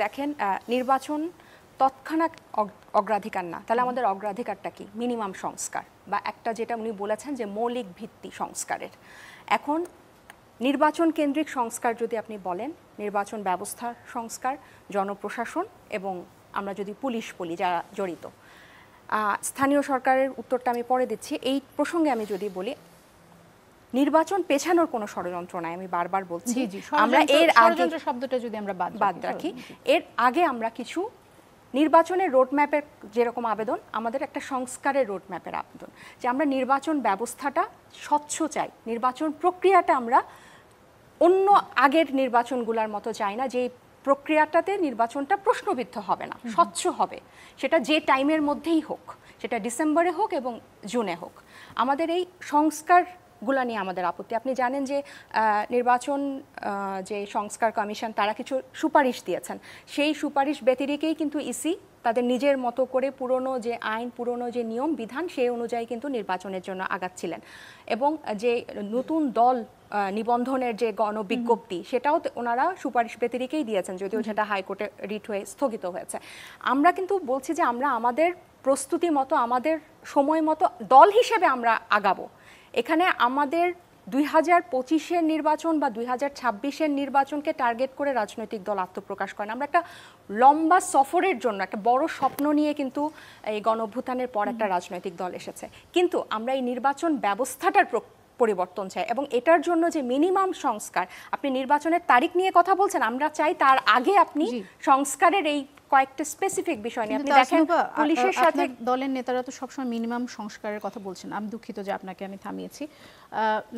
দেখেন নির্বাচন তৎক্ষণাৎ অগ্রাধিকার না, তাহলে আমাদের অগ্রাধিকারটা কি? মিনিমাম সংস্কার বা একটা যেটা উনি বলেছেন যে মৌলিক ভিত্তি সংস্কারের। এখন নির্বাচন কেন্দ্রিক সংস্কার যদি আপনি বলেন, নির্বাচন ব্যবস্থার সংস্কার, জনপ্রশাসন এবং আমরা যদি পুলিশ বলি যারা জড়িত, স্থানীয় সরকারের উত্তরটা আমি পরে দিচ্ছি। এই প্রসঙ্গে আমি যদি বলি, নির্বাচন পেছানোর কোনো ষড়যন্ত্র নাই, আমি বারবার বলছি। আমরা এর আগে শব্দটা যদি আমরা বাদ রাখি, এর আগে আমরা কিছু নির্বাচনের রোডম্যাপের যেরকম আবেদন, আমাদের একটা সংস্কারের রোডম্যাপের আবেদন, যে আমরা নির্বাচন ব্যবস্থাটা স্বচ্ছ চাই, নির্বাচন প্রক্রিয়াটা আমরা অন্য আগের নির্বাচনগুলোর মতো চাই না, যে প্রক্রিয়াটাতে নির্বাচনটা প্রশ্নবিদ্ধ হবে না, স্বচ্ছ হবে, সেটা যে টাইমের মধ্যেই হোক, সেটা ডিসেম্বরে হোক এবং জুনে হোক। আমাদের এই সংস্কারগুলো নিয়ে আমাদের আপত্তি। আপনি জানেন যে নির্বাচন যে সংস্কার কমিশন তারা কিছু সুপারিশ দিয়েছেন, সেই সুপারিশ ব্যতিরেকেই কিন্তু ইসি তাদের নিজের মতো করে পুরনো যে আইন, পুরনো যে নিয়ম বিধান, সেই অনুযায়ী কিন্তু নির্বাচনের জন্য আগাচ্ছিলেন। এবং যে নতুন দল নিবন্ধনের যে গণবিজ্ঞপ্তি, সেটাও ওনারা সুপারিশ ব্যতিরেকেই দিয়েছেন, যদিও সেটা হাইকোর্টে রিট হয়ে স্থগিত হয়েছে। আমরা কিন্তু বলছি যে আমরা আমাদের প্রস্তুতি মতো, আমাদের সময় মতো দল হিসেবে আমরা আগাবো। এখানে আমাদের 2025-এর নির্বাচন বা 2026-এর নির্বাচনকে টার্গেট করে রাজনৈতিক দল আত্মপ্রকাশ করেন। আমরা একটা লম্বা সফরের জন্য একটা বড় স্বপ্ন নিয়ে কিন্তু এই গণঅভ্যুত্থানের পর একটা রাজনৈতিক দল এসেছে, কিন্তু আমরা এই নির্বাচন ব্যবস্থাটার পরিবর্তন চাই। এবং এটার জন্য যে মিনিমাম সংস্কার, আপনি নির্বাচনের তারিখ নিয়ে কথা বলছেন, আমরা চাই তার আগে আপনি সংস্কারের এই কয়েকটা স্পেসিফিক বিষয় নিয়ে আপনি দেখেন। পুলিশের সাথে দলের নেতারা তো সবসময় মিনিমাম সংস্কারের কথা বলছেন। আমি দুঃখিত যে আপনাকে আমি থামিয়েছি।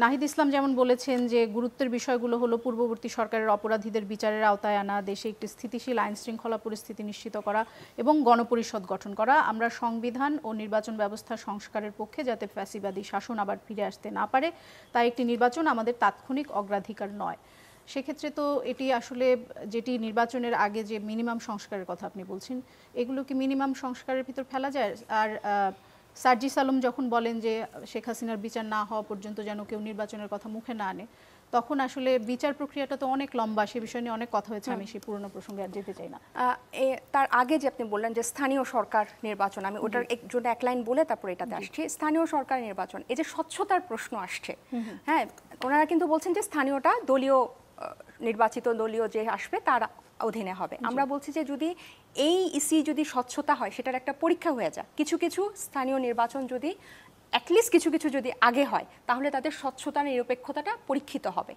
নাহিদ ইসলাম যেমন বলেছেন যে গুরুত্বের বিষয়গুলো হলো পূর্ববর্তী সরকারের অপরাধীদের বিচারের আওতায় আনা, দেশে একটি স্থিতিশীল আইন শৃঙ্খলা পরিস্থিতি নিশ্চিত করা এবং গণপরিষদ গঠন করা। আমরা সংবিধান ও নির্বাচন ব্যবস্থা সংস্কারের পক্ষে, যাতে ফ্যাসিবাদী শাসন আবার ফিরে আসতে না পারে, তাই একটি নির্বাচন আমাদের তাৎক্ষণিক অগ্রাধিকার নয়। সেক্ষেত্রে তো এটি আসলে যেটি নির্বাচনের আগে যে মিনিমাম সংস্কারের কথা আপনি বলছেন, এগুলো কি মিনিমাম সংস্কারের ভিতর ফেলা যায়? আর সার্জিস আলম যখন বলেন যে শেখ হাসিনার বিচার না হওয়া পর্যন্ত যেন কেউ নির্বাচনের কথা মুখে না আনে, তখন আসলে বিচার প্রক্রিয়াটা তো অনেক লম্বা, সে বিষয় নিয়ে অনেক কথা হয়েছে, আমি সেই পুরনো প্রসঙ্গে আর যেতে চাই না। তার আগে যে আপনি বললেন যে স্থানীয় সরকার নির্বাচন, আমি ওটার জন্য এক লাইন বলে তারপর এটাতে আসছি। স্থানীয় সরকার নির্বাচন, এই যে স্বচ্ছতার প্রশ্ন আসছে, হ্যাঁ, ওনারা কিন্তু বলছেন যে স্থানীয়টা দলীয় নির্বাচিত দলীয় যে আসবে তার অধীনে হবে। আমরা বলছি যে যদি এই ইসি যদি স্বচ্ছতা হয়, সেটার একটা পরীক্ষা হয়ে যায়। কিছু কিছু স্থানীয় নির্বাচন যদি অ্যাটলিস্ট কিছু কিছু যদি আগে হয়, তাহলে তাদের স্বচ্ছতা নিরপেক্ষতাটা পরীক্ষিত হবে।